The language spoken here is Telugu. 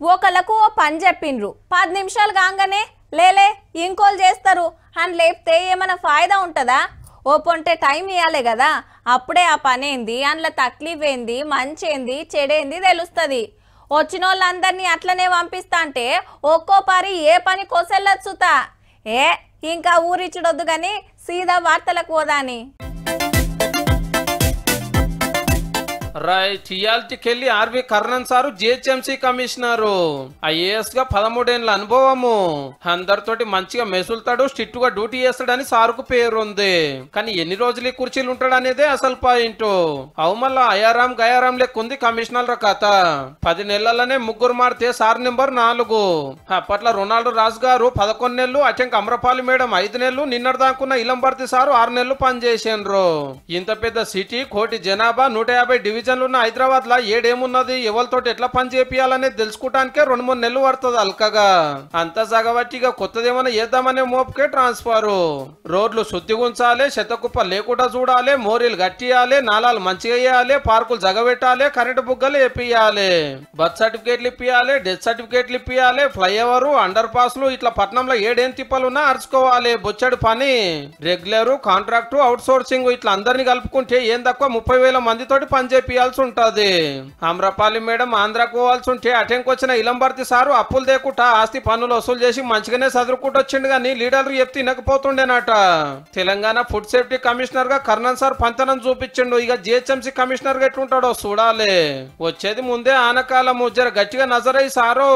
ఒకళ్ళకు ఓ పని చెప్పిండ్రు 10 నిమిషాలు కాగానే లేలే ఇంకోలు చేస్తారు అని లేపితే ఏమైనా ఫాయిదా ఉంటుందా? ఓ పొంటే టైం ఇవ్వాలి కదా, అప్పుడే ఆ పని ఏంది, అందులో తక్లీఫ్ ఏంది, మంచి ఏంది, చెడేంది తెలుస్తుంది. వచ్చిన వాళ్ళందరినీ అట్లనే పంపిస్తా అంటే ఒక్కో పారి ఏ పని కోసెళ్ళొచ్చుతా. ఇంకా ఊరిచ్చుడొద్దు కానీ సీదా వార్తలకు పోదాని. రైట్, ఇయాల్టికెళ్ళి R V Karnan sir GHMC commissioner. IAS గా 13 ఏళ్ల అనుభవము, అందరితోటి మంచిగా మెసులుతాడు, స్ట్రిక్ట్ గా డ్యూటీ చేస్తాడని సారుకు పేరుంది. కానీ ఎన్ని రోజులు ఈ కుర్చీలు ఉంటాడు అనేదే అసలు పాయింట్. అవు మళ్ళా అయారాం గయారాం లెక్కుంది కమిషనర్ కథ. 10 నెలలనే ముగ్గురు మారితే సార్ నెంబర్ 4. అప్పట్లో రొనాల్డో రాజు గారు 11 నెలలు, అటెంక్ అమ్రపాలి మేడం 5 నెలలు, నిన్నటి దాకున్న ఇలంబర్తి సారు 6 నెలలు పనిచేసిండ్రు. ఇంత పెద్ద సిటీ, కోటి జనాభా, 150 డివిజన్ ఉన్న హైదరాబాద్ లా ఏడేమున్నది, ఎవరితోటి ఎట్లా పని చేపియాలనేది తెలుసుకోవడానికే 2-3 నెలలు పడుతుంది అల్కగా. అంత జగబట్టిగా కొత్తదేమన్నా చేద్దామనే మోపుకే ట్రాన్స్ఫర్. రోడ్లు శుద్ధిగా ఉంచాలి, చెత్తకుప్ప లేకుండా చూడాలి, మోరీలు గట్టియాలి, నాలాలు మంచిగా వేయాలి, పార్కులు జగబెట్టాలి, కరెంటు బుగ్గలు వేపియాలి, బర్త్ సర్టిఫికేట్లు ఇప్పియాలి, డెత్ సర్టిఫికేట్లు ఇప్పియాలి, ఫ్లైఓవర్, అండర్ పాస్లు, ఇట్లా పట్నంలో ఏడేం తిప్పలున్నా అరుచుకోవాలి. బొచ్చడు పని. రెగ్యులర్, కాంట్రాక్టు, అవుట్ సోర్సింగ్ ఇట్లా అందరినీ కలుపుకుంటే ఏం తక్కువ 30,000 మందితోటి పని చేపియాల్సి ఉంటది. అమ్రపాలి మేడం ఆంధ్రాకు పోవాల్సి ఉంటే అటెంక్ వచ్చిన ఇలంబర్తి సారు అప్పులు దేకుట ఆస్తి పన్నులు వసూలు చేసి మంచిగానే చదువుకుంటూ వచ్చిండు కానీ లీడర్లు చెప్తే వినకపోతుండేనట. తెలంగాణ ఫుడ్ సేఫ్టీ కమిషనర్ గా కర్ణన్ సార్ పంతనం చూపించిండు. ఇక జిహెచ్ఎంసీ కమిషనర్ గా ఎట్లుంటాడో చూడాలి. వచ్చేది ముందే ఆనకాలము, జర గట్టిగా నజరై సారు.